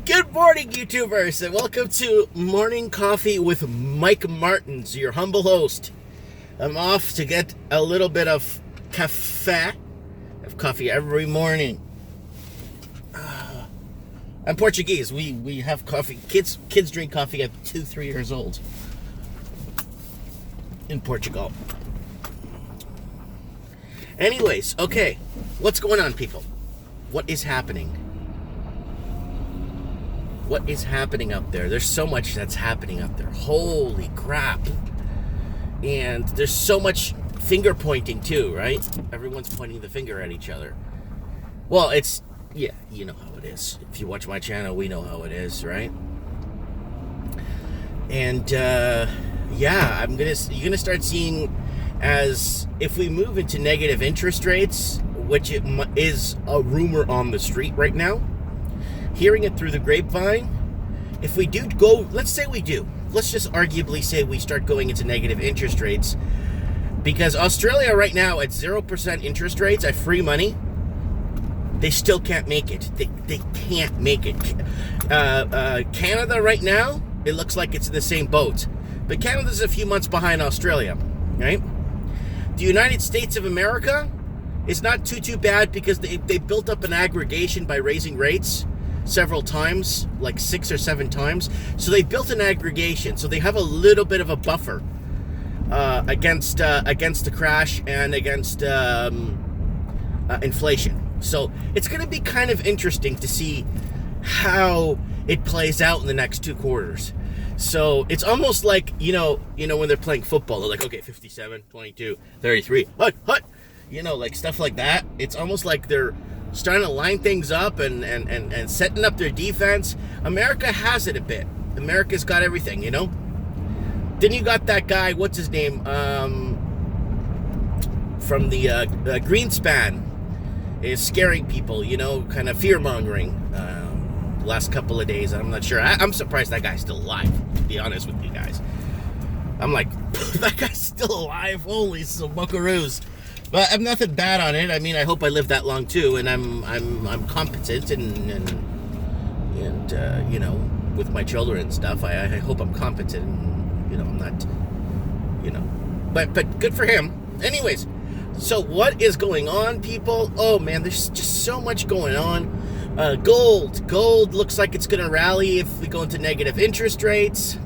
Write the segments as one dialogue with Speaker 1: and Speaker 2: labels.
Speaker 1: Good morning, YouTubers, and welcome to Morning Coffee with Mike Martins, your humble host. I'm off to get a little bit of cafe. I have coffee every morning. I'm Portuguese. We have coffee. Kids drink coffee at 2-3 years old in Portugal. Anyways, okay, what's going on, people? What is happening? What is happening up there? There's so much that's happening up there. Holy crap. And there's so much finger pointing too, right? Everyone's pointing the finger at each other. Well, it's, yeah, you know how it is. If you watch my channel, we know how it is, right? And, yeah, you're gonna start seeing, as if we move into negative interest rates, which it is a rumor on the street right now, hearing it through the grapevine, if we do go, let's say we do, let's just arguably say we start going into negative interest rates, because Australia right now at 0% interest rates at free money, they still can't make it. They can't make it. Canada right now, it looks like it's in the same boat, but Canada's a few months behind Australia, right? The United States of America is not too bad, because they built up an aggregation by raising rates several times, like 6 or 7 times. So they built an aggregation, so they have a little bit of a buffer against the crash and against inflation. So it's going to be kind of interesting to see how it plays out in the next 2 quarters. So it's almost like, you know when they're playing football, they're like, okay, 57, 22, 33, hut, like stuff like that. It's almost like they're starting to line things up and setting up their defense. America has it a bit. America's got everything, Then you got that guy, what's his name, from the Greenspan, is scaring people, kind of fear-mongering last couple of days. I'm not sure. I'm surprised that guy's still alive, to be honest with you guys. I'm like, that guy's still alive? Holy buckaroos. But I'm nothing bad on it. I mean, I hope I live that long too, and I'm competent and with my children and stuff. I hope I'm competent. And, I'm not, but good for him. Anyways, so what is going on, people? Oh man, there's just so much going on. Gold looks like it's gonna rally if we go into negative interest rates.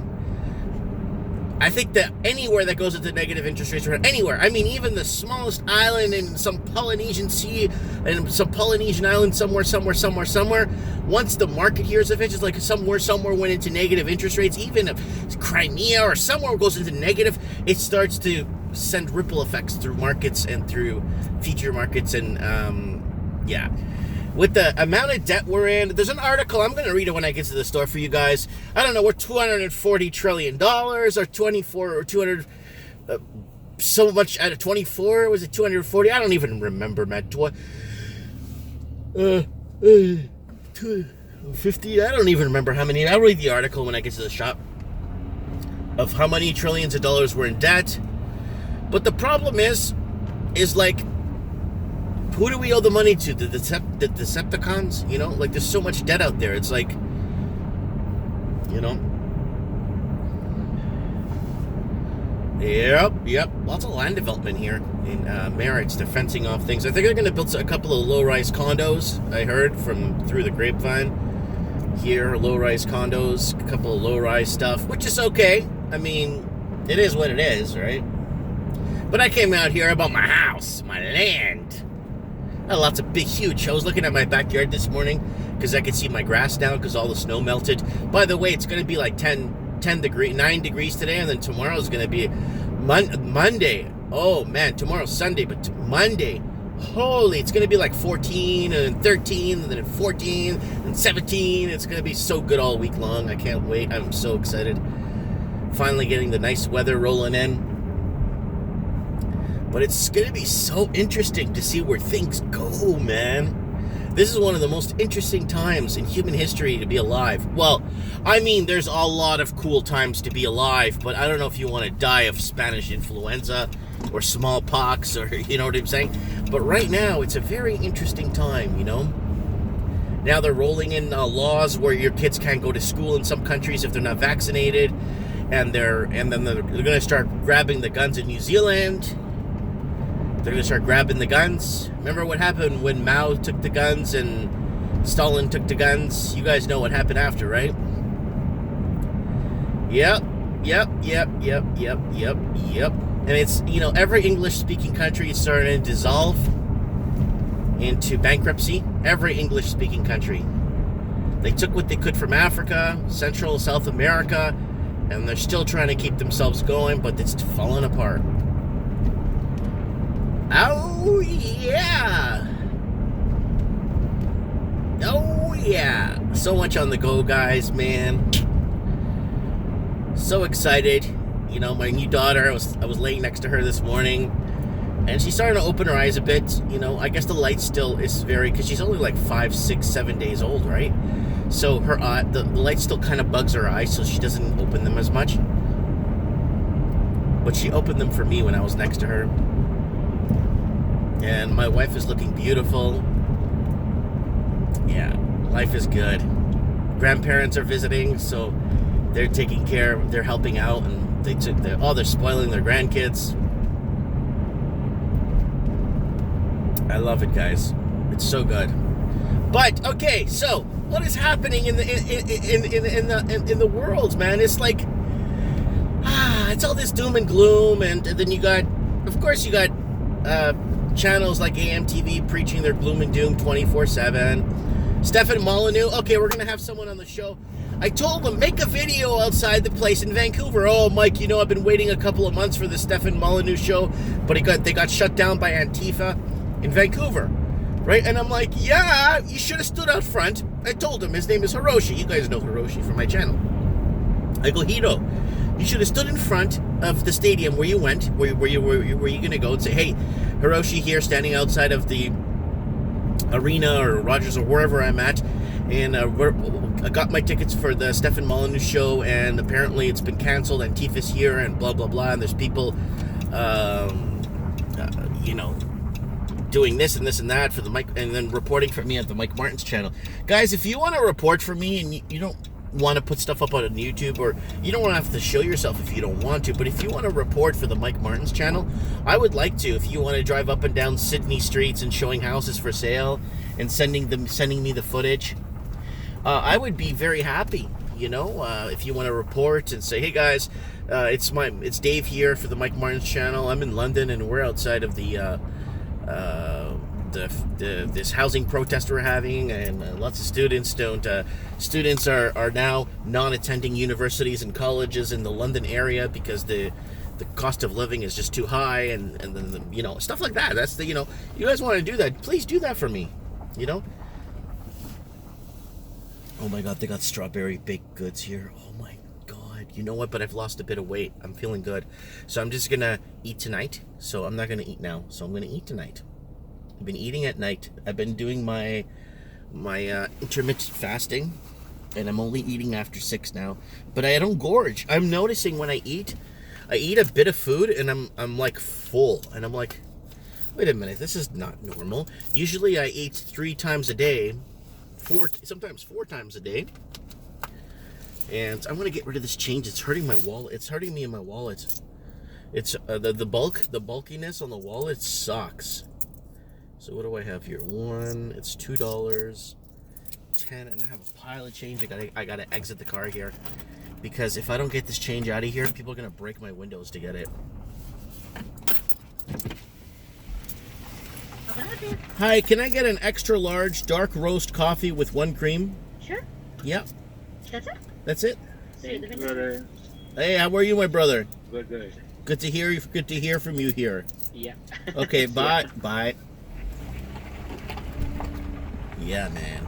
Speaker 1: I think that anywhere that goes into negative interest rates, anywhere, I mean, even the smallest island in some Polynesian sea, and some Polynesian island somewhere, once the market hears of it, just like somewhere went into negative interest rates, even if Crimea or somewhere goes into negative, it starts to send ripple effects through markets and through future markets. And, yeah. With the amount of debt we're in, there's an article, I'm going to read it when I get to the store for you guys. I don't know, we're $240 trillion, or 24, or 200, so much out of 24, was it 240? I don't even remember, man. 250, I don't even remember how many. I'll read the article when I get to the shop of how many trillions of dollars we're in debt. But the problem is like, who do we owe the money to? The Decepticons? Like there's so much debt out there. It's like, Yep. Lots of land development here in Merritts. They're fencing off things. I think they're going to build a couple of low-rise condos. I heard through the grapevine here, low-rise condos, a couple of low-rise stuff, which is okay. I mean, it is what it is, right? But I came out here about my house, my land. Lots of big, huge. I was looking at my backyard this morning because I could see my grass now because all the snow melted. By the way, it's going to be like 9 degrees today, and then tomorrow is going to be Monday. Oh man, tomorrow's Sunday, but Monday, holy, it's going to be like 14 and 13 and then 14 and 17. It's going to be so good all week long. I can't wait. I'm so excited. Finally getting the nice weather rolling in. But it's going to be so interesting to see where things go, man. This is one of the most interesting times in human history to be alive. Well, I mean, there's a lot of cool times to be alive, but I don't know if you want to die of Spanish influenza or smallpox, or, you know what I'm saying? But right now, it's a very interesting time, Now they're rolling in laws where your kids can't go to school in some countries if they're not vaccinated, and then they're going to start grabbing the guns in New Zealand. They're going to start grabbing the guns. Remember what happened when Mao took the guns and Stalin took the guns? You guys know what happened after, right? Yep. And it's, every English-speaking country is starting to dissolve into bankruptcy. Every English-speaking country. They took what they could from Africa, Central, South America, and they're still trying to keep themselves going, but it's falling apart. Oh, yeah. Oh, yeah. So much on the go, guys, man. So excited. My new daughter, I was laying next to her this morning, and she's starting to open her eyes a bit. I guess the light still is because she's only like 5, 6, 7 days old, right? So her the light still kind of bugs her eyes, so she doesn't open them as much. But she opened them for me when I was next to her. And my wife is looking beautiful. Yeah, life is good. Grandparents are visiting, so they're taking care, they're helping out, and they're spoiling their grandkids. I love it, guys. It's so good. But okay, so what is happening in the world, man? It's like it's all this doom and gloom, and then you got channels like AMTV preaching their gloom and doom 24/7. Stefan Molyneux. Okay, we're gonna have someone on the show. I told them, make a video outside the place in Vancouver. Oh, Mike, I've been waiting a couple of months for the Stefan Molyneux show, but they got shut down by Antifa in Vancouver, right? And I'm like, yeah, you should have stood out front. I told him, his name is Hiroshi. You guys know Hiroshi from my channel. I go, Hiro, you should have stood in front of the stadium where you went, where you going to go, and say, hey, Hiroshi here, standing outside of the arena or Rogers or wherever I'm at, and I got my tickets for the Stefan Molyneux show, and apparently it's been canceled. Antifa's here, and blah blah blah. And there's people, doing this and this and that for the Mike, and then reporting for me at the Mike Martins channel. Guys, if you want to report for me and you don't want to put stuff up on YouTube, or you don't want to have to show yourself if you don't want to, but if you want to report for the Mike Martins channel, I would like to. If you want to drive up and down Sydney streets and showing houses for sale and sending me the footage, I would be very happy. If you want to report and say, hey guys, it's Dave here for the Mike Martins channel. I'm in London and we're outside of this housing protest we're having, and lots of students students are now non-attending universities and colleges in the London area because the cost of living is just too high, and then stuff like that. That's you guys want to do that, please do that for me. Oh my god, they got strawberry baked goods here. Oh my god. You know what? But I've lost a bit of weight. I'm feeling good. So I'm just gonna eat tonight. So I'm not gonna eat now. So I'm gonna eat tonight. I've been eating at night. I've been doing my intermittent fasting, and I'm only eating after 6 now. But I don't gorge. I'm noticing when I eat a bit of food and I'm like full, and I'm like, wait a minute, this is not normal. Usually I eat 3 times a day, sometimes 4 times a day. And I'm gonna get rid of this change. It's hurting my wallet. It's hurting me in my wallet. It's the bulkiness on the wallet sucks. So what do I have here? It's $2, 10, and I have a pile of change. I gotta exit the car here, because if I don't get this change out of here, people are gonna break my windows to get it. Hi, can I get an extra large dark roast coffee with 1 cream?
Speaker 2: Sure.
Speaker 1: Yep.
Speaker 2: That's it?
Speaker 1: That's it. Hey, how are you, my brother?
Speaker 3: Good.
Speaker 1: Good to hear you. Good to hear from you here.
Speaker 3: Yeah.
Speaker 1: Okay, bye. Bye. Yeah, man.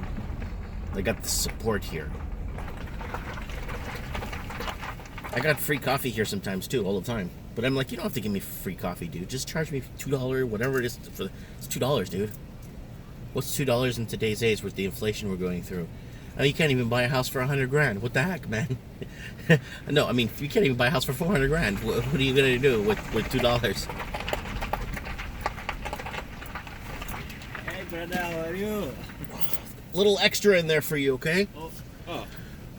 Speaker 1: I got the support here. I got free coffee here sometimes too, all the time. But I'm like, you don't have to give me free coffee, dude. Just charge me $2, whatever it is. It's $2, dude. What's $2 in today's age with the inflation we're going through? I mean, you can't even buy a house for $100,000. What the heck, man? No, I mean, you can't even buy a house for $400,000. What are you gonna do with $2?
Speaker 3: Hey, brother, how are you?
Speaker 1: little extra in there for you, okay?
Speaker 3: Oh.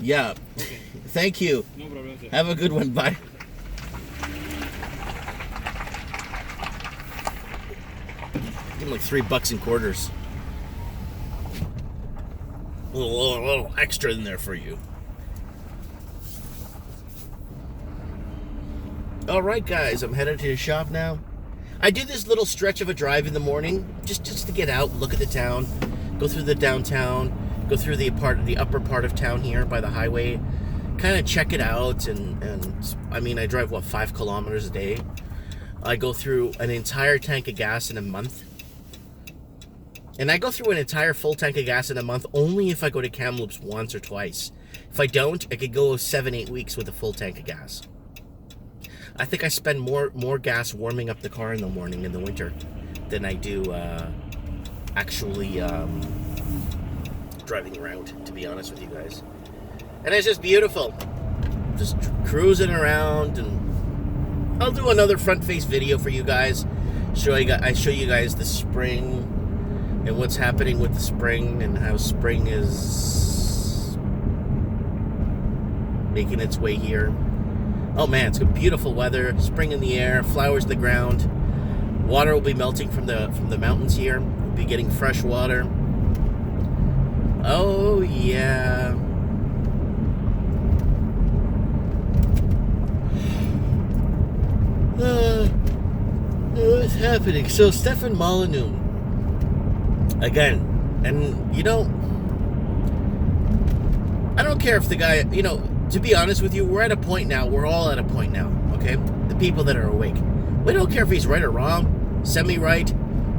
Speaker 1: Yeah.
Speaker 3: Okay.
Speaker 1: Thank you.
Speaker 3: No problem, sir.
Speaker 1: Have a good one. Bye. Give him like $3 in quarters. A little extra in there for you. All right, guys, I'm headed to the shop now. I do this little stretch of a drive in the morning, just to get out, look at the town, go through the downtown, go through the upper part of town here by the highway, kind of check it out, and I mean, I drive, 5 kilometers a day. I go through an entire tank of gas in a month. And I go through an entire full tank of gas in a month only if I go to Kamloops once or twice. If I don't, I could go 7-8 weeks with a full tank of gas. I think I spend more gas warming up the car in the morning in the winter than I do actually driving around, to be honest with you guys. And it's just beautiful. Just cruising around, and I'll do another front face video for you guys. I show you guys the spring and what's happening with the spring and how spring is making its way here. Oh man, it's beautiful weather, spring in the air, flowers in the ground. Water will be melting from the mountains here. We'll be getting fresh water. Oh yeah. What's happening? So Stefan Molyneux again, and I don't care if the guy, to be honest with you, we're at a point now, we're all at a point now, okay? The people that are awake. We don't care if he's right or wrong, semi-right,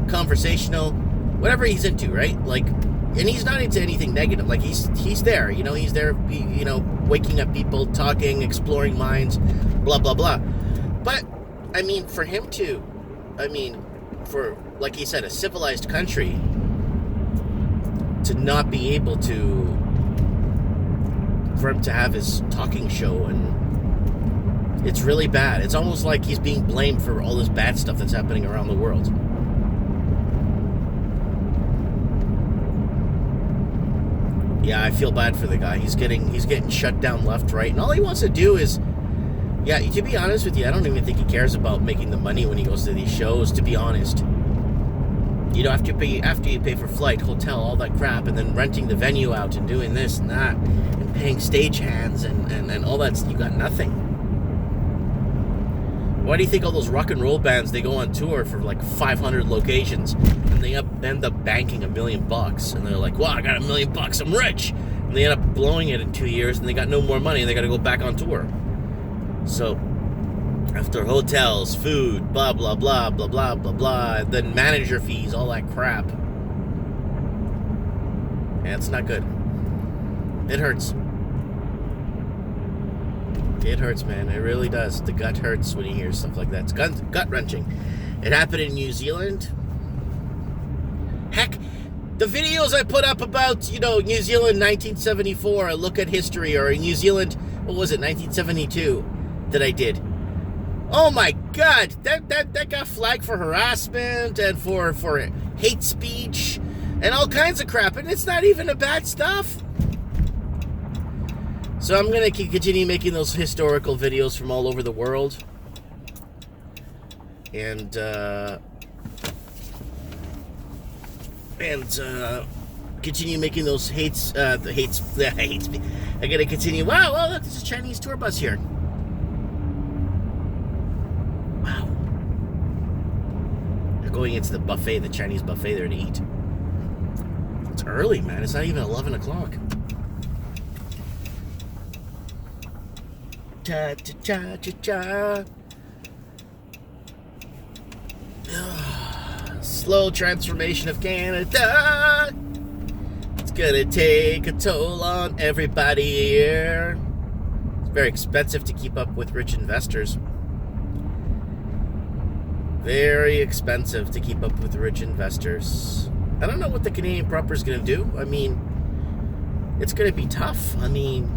Speaker 1: conversational, whatever he's into, right? Like, and he's not into anything negative. Like, he's there, he's there, waking up people, talking, exploring minds, blah, blah, blah. But, I mean, for him to, for, like he said, a civilized country to not be able to, for him to have his talking show, and it's really bad. It's almost like he's being blamed for all this bad stuff that's happening around the world. Yeah, I feel bad for the guy. He's getting shut down left, right, and all he wants to do is, yeah, to be honest with you, I don't even think he cares about making the money when he goes to these shows, to be honest. After you pay for flight, hotel, all that crap, and then renting the venue out and doing this and that, and paying stagehands and all that, you got nothing. Why do you think all those rock and roll bands, they go on tour for like 500 locations, and they end up banking $1 million, and they're like, wow, I got $1 million, I'm rich, and they end up blowing it in 2 years, and they got no more money, and they got to go back on tour. So, after hotels, food, blah, blah, blah, blah, blah, blah, blah, then manager fees, all that crap. Yeah, it's not good. It hurts. It hurts, man. It really does. The gut hurts when you hear stuff like that. It's gut-wrenching. It happened in New Zealand. Heck, the videos I put up about, New Zealand 1974, a look at history, or New Zealand, 1972, that I did. Oh my God, that got flagged for harassment and for hate speech and all kinds of crap, and it's not even the bad stuff. So I'm gonna continue making those historical videos from all over the world, and continue making those hate speech. I gotta continue. Wow, look, there's a Chinese tour bus here. Wow. They're going into the buffet, the Chinese buffet there to eat. It's early, man. It's not even 11 o'clock. Cha-cha-cha-cha-cha. Slow transformation of Canada. It's gonna take a toll on everybody here. It's very expensive to keep up with rich investors. Very expensive to keep up with rich investors. I don't know what the Canadian proper is going to do. I mean, it's going to be tough. I mean,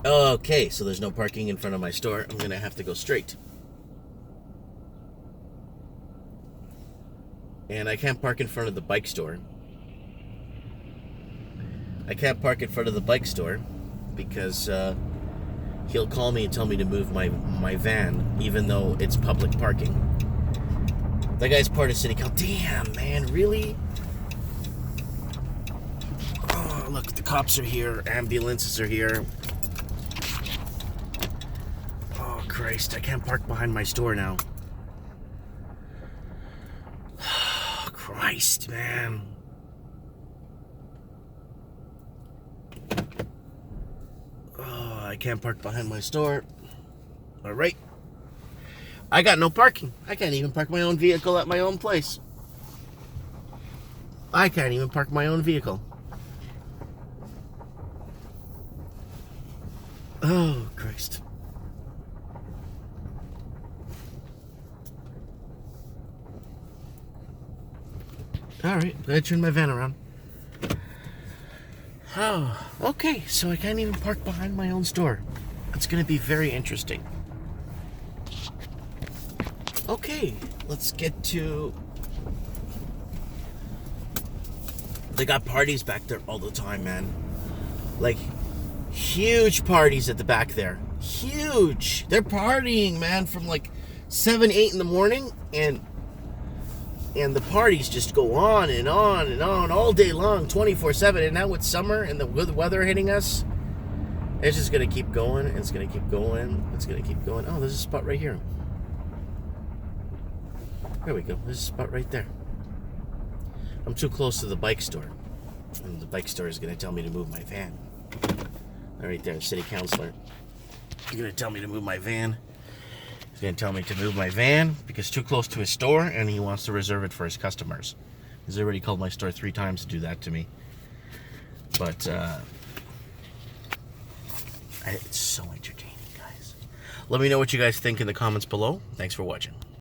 Speaker 1: okay, so there's no parking in front of my store. I'm going to have to go straight. And I can't park in front of the bike store. Because he'll call me and tell me to move my van, even though it's public parking. That guy's part of city council. Damn, man, really? Oh, look, the cops are here. Ambulances are here. Oh, Christ, I can't park behind my store now. Christ, man. Oh, I can't park behind my store. All right. I got no parking. I can't even park my own vehicle at my own place. I can't even park my own vehicle. Oh, Christ. All right, I'm gonna turn my van around. Oh, okay, so I can't even park behind my own store. It's gonna be very interesting. Okay, let's get to... They got parties back there all the time, man. Like, huge parties at the back there. Huge! They're partying, man, from like 7, 8 in the morning, and the parties just go on and on and on all day long, 24/7. And now with summer and the weather hitting us, it's just gonna keep going. It's gonna keep going. It's gonna keep going. Oh, there's a spot right here. There we go. There's a spot right there. I'm too close to the bike store, and the bike store is gonna tell me to move my van. Right there, city councilor. He's gonna tell me to move my van. He's going to tell me to move my van because it's too close to his store and he wants to reserve it for his customers. He's already called my store 3 times to do that to me. But it's so entertaining, guys. Let me know what you guys think in the comments below. Thanks for watching.